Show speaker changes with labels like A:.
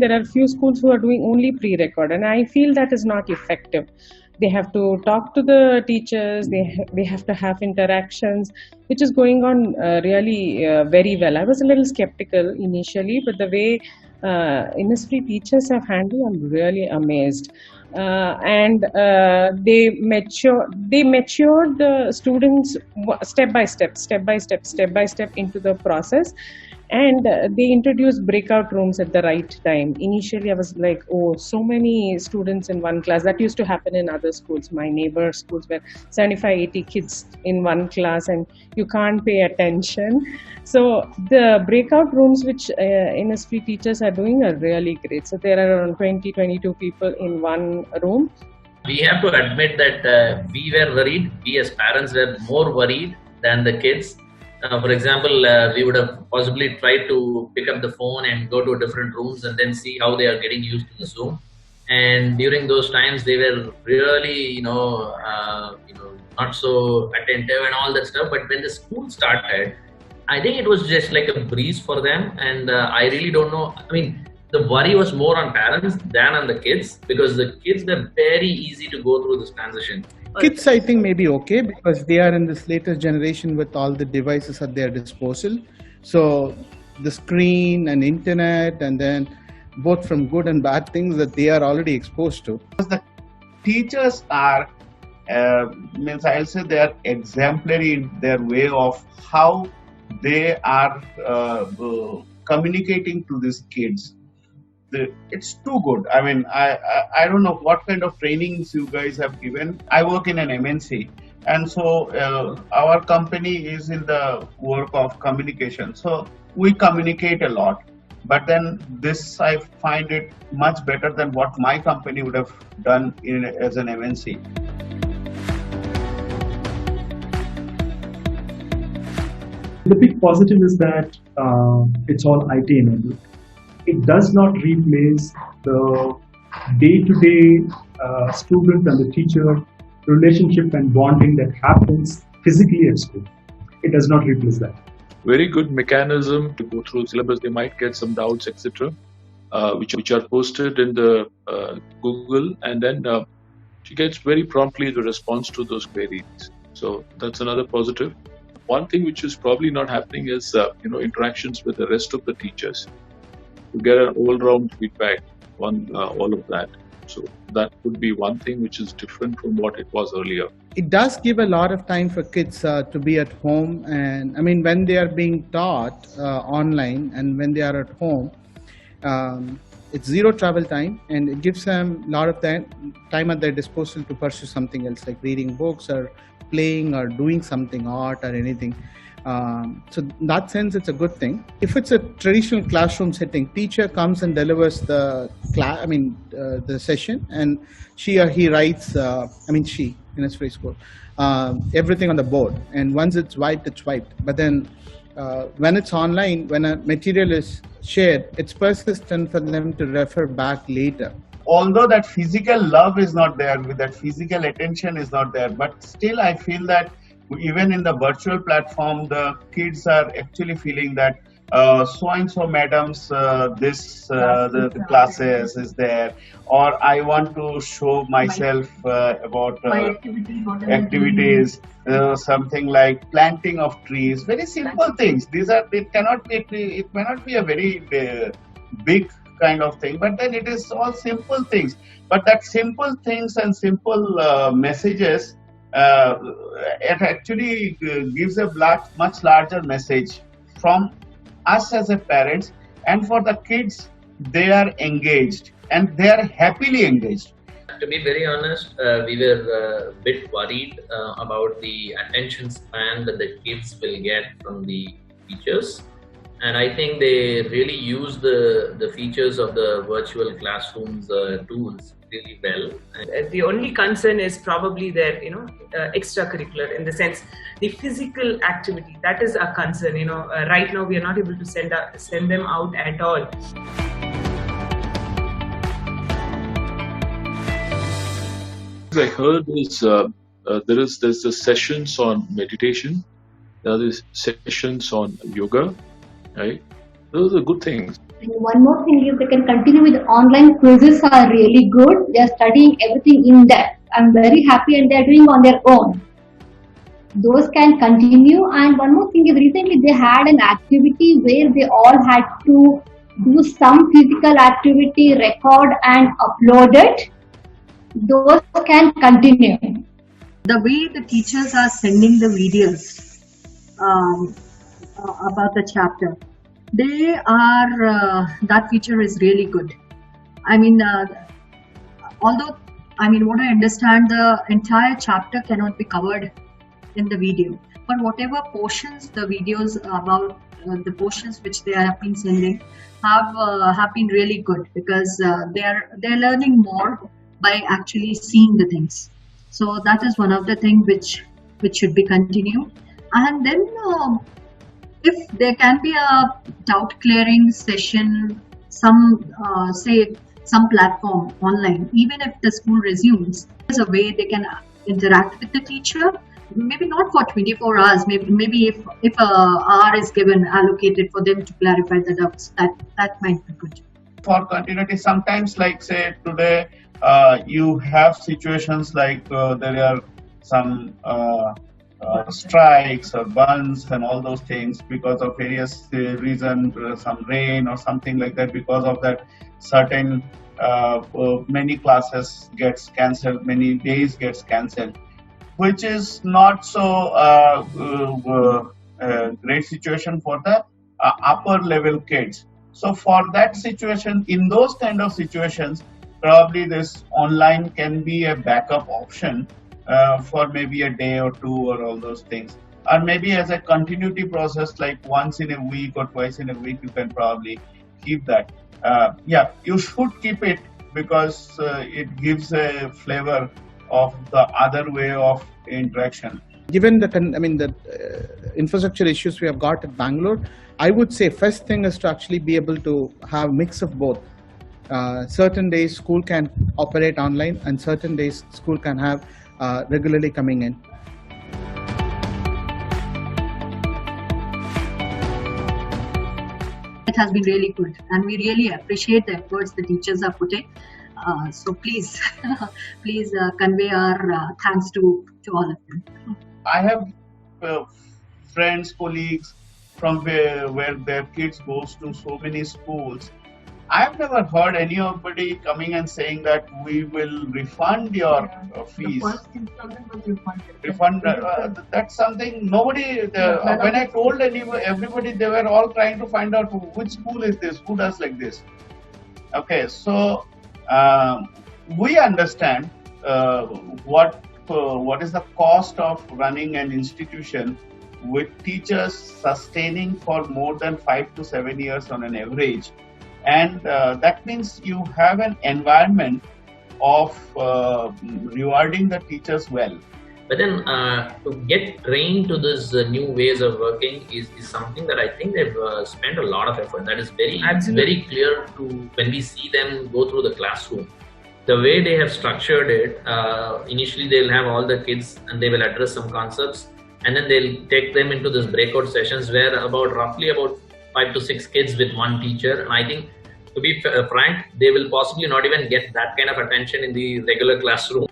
A: There are few schools who are doing only pre-record, and I feel that is not effective. They have to talk to the teachers. They have to have interactions, which is going on really very well. I was a little skeptical initially, but the way Innisfree teachers have handled, I'm really amazed. And they matured the students step by step into the process, and they introduced breakout rooms at the right time. Initially I was like, oh, so many students in one class. That used to happen in other schools. My neighbor schools were 75-80 kids in one class, and you can't pay attention. So the breakout rooms which Innisfree teachers are doing are really great. So there are around 20-22 people in one room.
B: We have to admit that we were worried. We as parents were more worried than the kids. For example, we would have possibly tried to pick up the phone and go to different rooms and then see how they are getting used to the Zoom. And during those times, they were really, not so attentive and all that stuff. But when the school started, I think it was just like a breeze for them. And I really don't know. I mean, the worry was more on parents than on the kids, because the kids were very easy to go through this transition.
C: Kids, I think, may be okay because they are in this latest generation with all the devices at their disposal. So the screen and internet, and then both from good and bad things that they are already exposed to.
D: The teachers are, I'll say they are exemplary in their way of how they are communicating to these kids. It's too good. I mean, I don't know what kind of trainings you guys have given. I work in an MNC, and so our company is in the work of communication. So we communicate a lot. But then this, I find it much better than what my company would have done as an MNC.
E: The big positive is that it's all IT enabled. It does not replace the day-to-day student and the teacher relationship and bonding that happens physically at school. It does not replace that.
F: Very good mechanism to go through syllabus. They might get some doubts, etc., which are posted in the Google, and then she gets very promptly the response to those queries. So that's another positive. One thing which is probably not happening is interactions with the rest of the teachers to get an all-round feedback on all of that. So that would be one thing which is different from what it was earlier.
C: It does give a lot of time for kids to be at home, and I mean when they are being taught online and when they are at home, it's zero travel time, and it gives them a lot of time at their disposal to pursue something else like reading books or playing or doing something, art or anything. So in that sense, it's a good thing. If it's a traditional classroom setting, teacher comes and delivers the the session, and she or he writes. She in its phrase code, everything on the board. And once it's wiped, it's wiped. But then when it's online, when a material is shared, it's persistent for them to refer back later.
D: Although that physical love is not there, that physical attention is not there, but still I feel that even in the virtual platform, the kids are actually feeling that so-and-so madam's the classes is there, or I want to show myself about activities, something like planting of trees, very simple things. It may not be a very big kind of thing, but then it is all simple things. But that simple things and simple messages, it actually gives a much larger message from us as a parents, and for the kids, they are engaged and they are happily engaged.
B: To be very honest, we were a bit worried about the attention span that the kids will get from the teachers. And I think they really use the features of the virtual classrooms tools really well.
G: The only concern is probably their, extracurricular, in the sense the physical activity. That is a concern. Right now we are not able to send them out at all.
F: I heard there's the sessions on meditation, there are these sessions on yoga, right? Those are good things.
H: And one more thing is they can continue with online quizzes are really good. They are studying everything in depth. I'm very happy and they are doing on their own. Those can continue. And one more thing is recently they had an activity where they all had to do some physical activity, record and upload it. Those can continue.
I: The way the teachers are sending the videos about the chapter, they are that feature is really good. I mean, although what I understand, the entire chapter cannot be covered in the video, but whatever portions the videos about the portions which they have been sending have been really good, because they're learning more by actually seeing the things. So that is one of the things which should be continued. And then if there can be a doubt clearing session, some platform online, even if the school resumes, there's a way they can interact with the teacher. Maybe not for 24 hours. Maybe if a hour is given allocated for them to clarify the doubts, that might be good.
D: For continuity, sometimes like say today, you have situations like there are some strikes or bunds and all those things because of various reasons, some rain or something like that. Because of that, certain many classes gets cancelled, many days gets cancelled, which is not so great situation for the upper level kids. So for that situation, in those kind of situations, probably this online can be a backup option for maybe a day or two or all those things. Or maybe as a continuity process, like once in a week or twice in a week, you can probably keep that. Yeah, you should keep it because it gives a flavor of the other way of interaction.
C: Given the infrastructure issues we have got at Bangalore, I would say first thing is to actually be able to have mix of both. Certain days school can operate online and certain days school can have regularly coming in.
I: It has been really good and we really appreciate the efforts the teachers are putting. So please convey our thanks to all of them.
D: I have friends, colleagues from where their kids goes to so many schools. I've never heard anybody coming and saying that we will refund your fees. Refund. That's something nobody. When I told everybody, they were all trying to find out which school is this, who does like this. Okay, so we understand what is the cost of running an institution with teachers sustaining for more than 5 to 7 years on an average. And that means you have an environment of rewarding the teachers well.
B: But then to get trained to this new ways of working is something that I think they've spent a lot of effort. That is very clear to when we see them go through the classroom. The way they have structured it, initially they'll have all the kids and they will address some concepts, and then they'll take them into this breakout sessions where roughly about 5 to 6 kids with one teacher. And I think, to be frank, they will possibly not even get that kind of attention in the regular classroom.